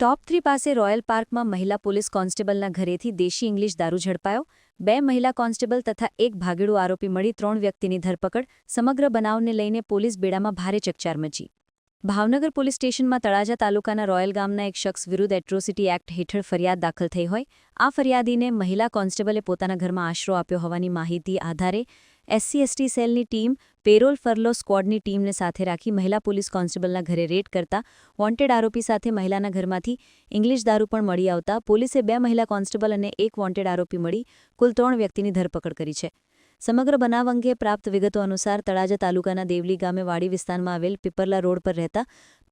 ટોપ 3 પાસે રોયલ પાર્કમાં મહિલા પોલીસ કોન્સ્ટેબલના ઘરેથી દેશી ઇંગ્લિશ દારૂ ઝડપાયો, 2 મહિલા કોન્સ્ટેબલ તથા એક ભાગેડુ આરોપી મળી 3 વ્યક્તિની ધરપકડ. સમગ્ર બનાવને લઈને પોલીસ બેડામાં ભારે ચકચાર મચી. ભાવનગર પોલીસ સ્ટેશનમાં તળાજા તાલુકાના રોયલ ગામના એક શખ્સ વિરુદ્ધ એટ્રોસિટી એક્ટ હેઠળ ફરિયાદ દાખલ થઈ હોય. આ ફરિયાદીને મહિલા કોન્સ્ટેબલે પોતાના ઘરમાં આશરો આપ્યો હોવાની માહિતી આધારે SC/ST સેલની ટીમ પેરોલ ફરલો સ્ક્વોડની ટીમને સાથે રાખી મહિલા પોલીસ કોન્સ્ટેબલના ઘરે રેડ કરતા વોન્ટેડ આરોપી સાથે મહિલાના ઘરમાંથી ઇંગ્લિશ દારૂ પણ મળી આવતા પોલીસે 2 મહિલા કોન્સ્ટેબલ અને એક વોન્ટેડ આરોપી મળી કુલ 3 વ્યક્તિની ધરપકડ કરી છે. સમગ્ર બનાવ અંગે પ્રાપ્ત વિગતો અનુસાર તળાજા તાલુકાના દેવલી ગામે વાડી વિસ્તારમાં આવેલ પીપરલા રોડ પર રહેતા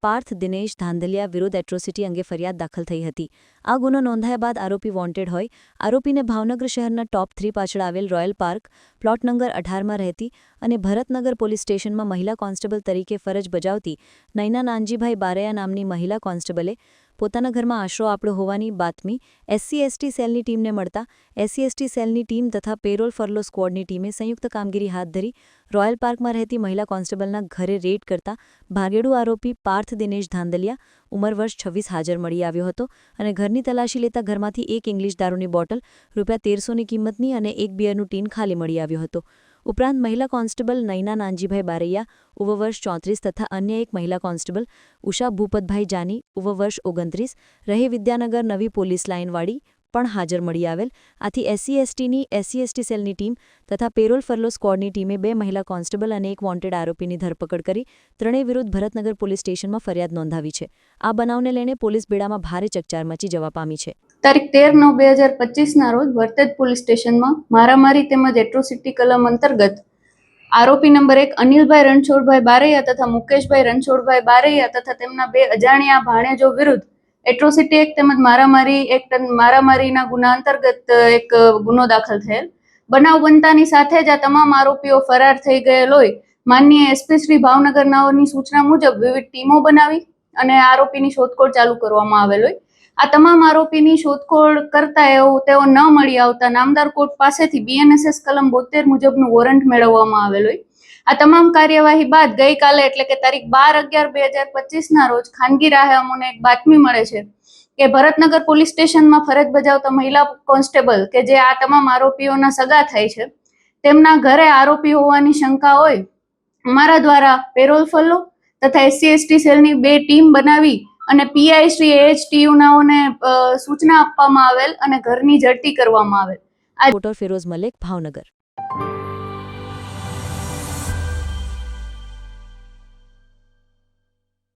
પાર્થ દિનેશ ધાંધલિયા વિરુદ્ધ એટ્રોસિટી અંગે ફરિયાદ દાખલ થઈ હતી. આ ગુનો નોંધાયા બાદ આરોપી વોન્ટેડ હોય. આરોપીને ભાવનગર શહેરના ટોપ 3 પાછળ આવેલ રોયલ પાર્ક પ્લોટ નંબર 18માં રહેતી અને ભરતનગર પોલીસ સ્ટેશનમાં મહિલા કોન્સ્ટેબલ તરીકે ફરજ બજાવતી નૈના નાનજીભાઈ બારૈયા નામની મહિલા કોન્સ્ટેબલે પોતાના ઘરમાં આશરો આપ્યો હોવાની બાતમી SC/ST સેલની ટીમને મળતા SC/ST સેલની ટીમ તથા પેરોલ ફરલો સ્ક્વોડની ટીમે સંયુક્ત કામગીરી હાથ ધરી રોયલ પાર્કમાં રહેતી મહિલા કોન્સ્ટેબલના ઘરે રેડ કરતા ભાગેડુ આરોપી પાર્થ દિનેશ ધાંધલિયા ઉંમર વર્ષ 26 હાજર મળી આવ્યો હતો અને ઘરની તલાશી લેતા ઘરમાંથી એક ઇંગ્લિશ દારૂની બોટલ ₹1300ની કિંમતની અને એક બિયરનું ટીન ખાલી મળી આવ્યો હતો. ઉપરાંત મહિલા કોન્સ્ટેબલ નૈના નાનજીભાઈ બારૈયા ઉંમર વર્ષ 34 તથા અન્ય એક મહિલા કોન્સ્ટેબલ ઉષા ભૂપતભાઈ જાની ઉંમર વર્ષ 29 રહે વિદ્યાનગર નવી પોલીસ લાઇનવાડી પણ હાજર મળી આવેલ. આથી SC/ST સેલની ટીમ તથા પેરોલ ફરલો સ્ક્વોડની ટીમે 2 મહિલા કોન્સ્ટેબલ અને એક વોન્ટેડ આરોપીની ધરપકડ કરી ત્રણેય વિરુદ્ધ ભરતનગર પોલીસ સ્ટેશનમાં ફરિયાદ નોંધાવી છે. આ બનાવને લઈને પોલીસ બેડામાં ભારે ચકચાર મચી જવા પામી છે. તારીખ 13/9/2025ના રોજ વર્તેજ પોલીસ સ્ટેશનમાં મારામારી તેમજ એટ્રોસિટી કલમ અંતર્ગત આરોપી નંબર 1 અનિલભાઈ રણછોડભાઈ બારૈયા તથા મુકેશભાઈ રણછોડભાઈ બારૈયા તથા તેમના 2 અજાણ્યા ભાણેજો વિરુદ્ધ એટ્રોસિટી એક્ટ તેમજ મારામારીના ગુના અંતર્ગત એક ગુનો દાખલ થયેલ. બનાવ બનતાની સાથે જ આ તમામ આરોપીઓ ફરાર થઈ ગયેલ હોય માનનીય SP શ્રી ભાવનગર નાઓની સૂચના મુજબ વિવિધ ટીમો બનાવી અને આરોપીની શોધખોળ ચાલુ કરવામાં આવેલ હોય. આ તમામ આરોપીની શોધખોળ કરતા તેઓ ન મળી આવતા નામદાર કોર્ટ પાસેથી BNSS કલમ 72 મુજબનું વોરંટ મેળવવામાં આવેલ હોય. આ તમામ કાર્યવાહી બાદ ગઈકાલે એટલે કે તારીખ 12/11/2025ના રોજ ખાનગી રાહે અમને એક બાતમી મળે છે કે ભરતનગર પોલીસ સ્ટેશનમાં ફરજ બજાવતા મહિલા કોન્સ્ટેબલ કે જે આ તમામ આરોપીઓના સગા થાય છે તેમના ઘરે આરોપી હોવાની શંકા હોય અમારા દ્વારા પેરોલ ફરલો તથા SC/ST સેલની 2 ટીમ બનાવી અને PI શ્રી AHTU નાઓને સૂચના આપવામાં આવેલ અને ઘરની ઝડપી કરવામાં આવેલ. ફિરોઝ મલિક, ભાવનગર.